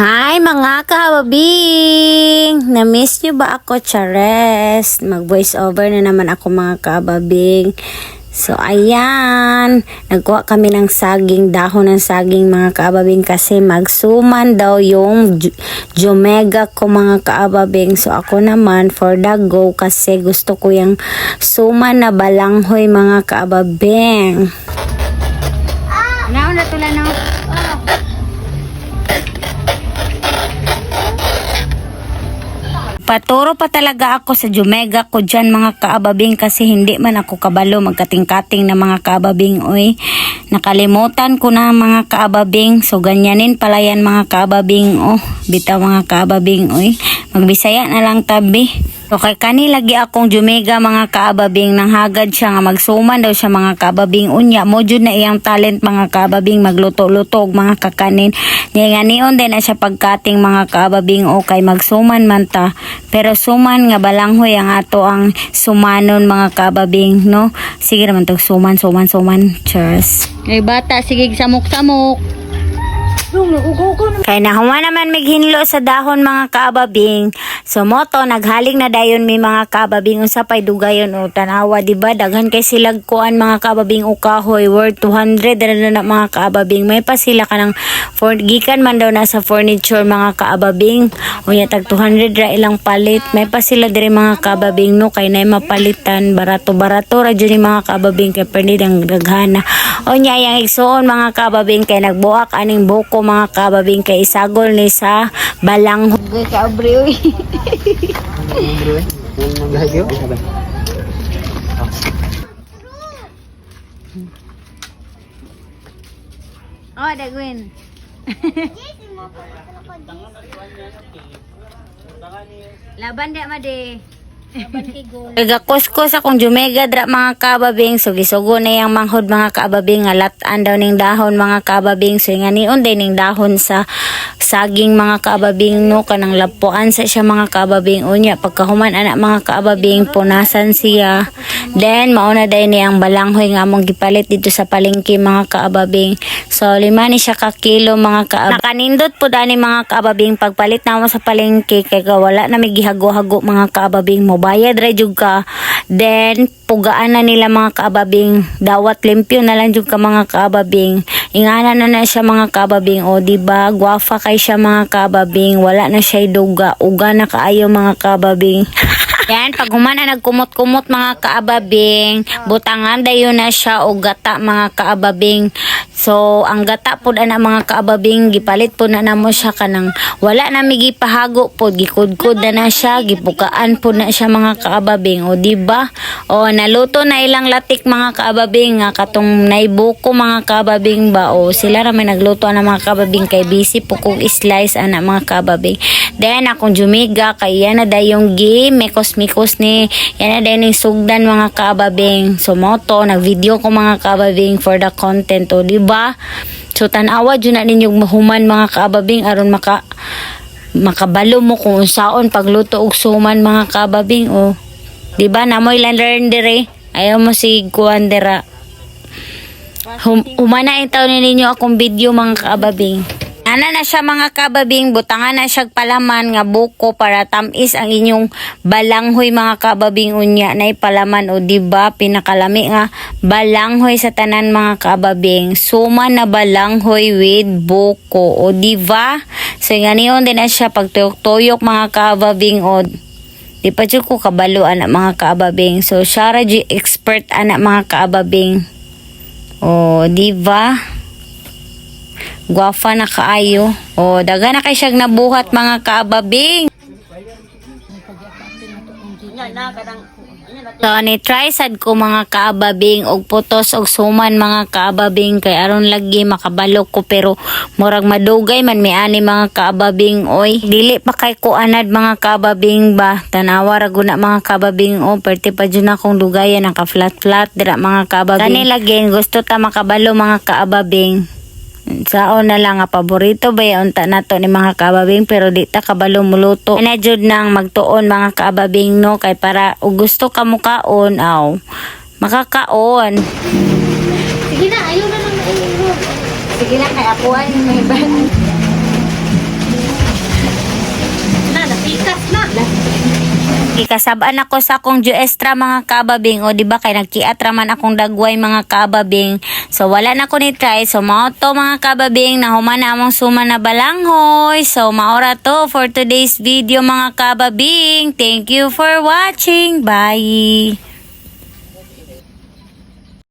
Hi mga kababing! Na-miss nyo ba ako, Chares? Mag-voice over na naman ako mga kababing. So ayan, nagkuha kami ng saging, dahon ng saging mga kaababing kasi magsuman daw yung Jomega ko mga kaababing. So ako naman for the go kasi gusto ko yung suman na balanghoy mga kaababing. Naon na tulan no? Paturo pa talaga ako sa Jomega ko dyan mga kaababing kasi hindi man ako kabalo magkating-kating na mga kaababing oy. Nakalimutan ko na mga kaababing. So ganyanin pala yan mga kaababing oh. Bitaw mga kaababing oy. Magbisaya na lang tabi. So kay kani lagi akong Jomega mga kaababing nang hagad siya nga magsuman daw siya mga kaababing unya mo jud na iyang talent mga kaababing magluto-luto og mga kakanin. Nga niyon din na siya pagkating mga kaababing o kay magsuman man ta. Pero suman nga balanghoy ang ato ang sumanon mga kaababing no. Sige naman tog suman. Cheers. Kay bata sige samok-samok. Kay nahuman naman maghinlo sa dahon mga kaababing. So moto naghaling na dayon mi mga kaababing unsa pay dugayon o tanawa diba daghan kay silag kuan mga kaababing o kahoy worth 200 na mga kaababing. May pa sila kanang gikan man daw na sa furniture mga kaababing. Unya tag 200 ra ilang palit. May pa sila diri mga kaababing no kay nay mapalitan barato ra jud ni mga kaababing kay perdi ang daghana. Unya yang igsuon mga kaababing kay nagbuak aning buko mga kaababing kay isagol ni sa balanghoy ka abri uy. Oh, Dagwin. Laban dia made. Nagakuskus akong Jomega dra mga kaababing. So gisugo na yung manghod mga kaababing alatan daw ning dahon mga kaababing. So nga niyon din ning dahon sa saging mga kaababing no kanang lapuan sa siya mga kaababing unya pagkahuman anak mga kaababing punasan siya. Then mauna day ni ang balanghoy nga among gipalit dito sa palengke mga kaababing. So lima ni siya ka kilo mga kaababing. Nakanindot pud ani mga kaababing pagpalit na mo sa palengke kay wala na may gihago-hago mga kaababing mo bayad ra jud ka. Then pugaan na nila mga kaababing dawat limpyo na lang jud ka mga kaababing. Ingana na siya mga kaababing o diba gwafa kay siya mga kaababing wala na siya duga uga na kaayo mga kaababing. Yan, pag humana nagkumot-kumot mga kaababing, butangan dayon na siya o gata mga kaababing. So, ang gata po na mga kaababing, gipalit po na namo siya kanang wala na may gipahago po, gikudkod na siya, gipukaan po na siya mga kaababing. O, diba? O, naluto na ilang latik mga kaababing, nga katong naibuko mga kaababing ba? O, sila ramay nagluto na mga kaababing kay busy po kong slice anak mga kaababing. Then, akong Jomega, kay yan na dayong mikos ni yan na din yung sugdan mga kaababing. So moto nag-video ko mga kaababing for the content o diba? So tanawa dyan na ninyong mahuman mga kaababing aron makabalo mo kung saon pagluto og suman mga kaababing o diba namoy learn dire ayaw mo si kuandera humana yung taon ninyo akong video mga kaababing. Ana na siya mga kaababing, butangan na siya palaman nga buko para tamis ang inyong balanghoy mga kaababing unya na palaman o diba pinakalami nga balanghoy sa tanan mga kaababing. Suman na balanghoy with buko o diba? So nga niyon din na siya pagtuyok-tuyok mga kaababing o di pa dyan ko kabalo anak mga kaababing. So siya expert anak mga kaababing. O diba? Gwafa na kaayo. O, daga na kay siyang nabuhat mga kaababing. So, ni-try sad ko mga kaababing og putos og suman mga kaababing kay aron lagi makabalok ko pero murag madugay man mi ani mga kaababing oy. Dili pa kay ko anad mga kaababing ba. Tanawa ra guna mga kaababing o perti pa jud akong dugayan naka flat dira mga kaababing. Kani lagi gusto ta makabalo mga kaababing. Saon na lang nga paborito ba yung unta nato ni mga kaababing pero di ta kabalo muluto. Ina jud nang magtuon mga kaababing no kay para ug gusto ka mo kaon aw makakaon. Sige na ayo na lang. Sige na kay akuan may ban. gikasab-an ako sa akong Juestra mga kababing, o di ba kay nagkiat raman akong dagway mga kababing. So wala na ko ni try. So mao to mga kababing, nahuman na among suma na balanghoy. So maora to for today's video mga kababing. Thank you for watching. Bye.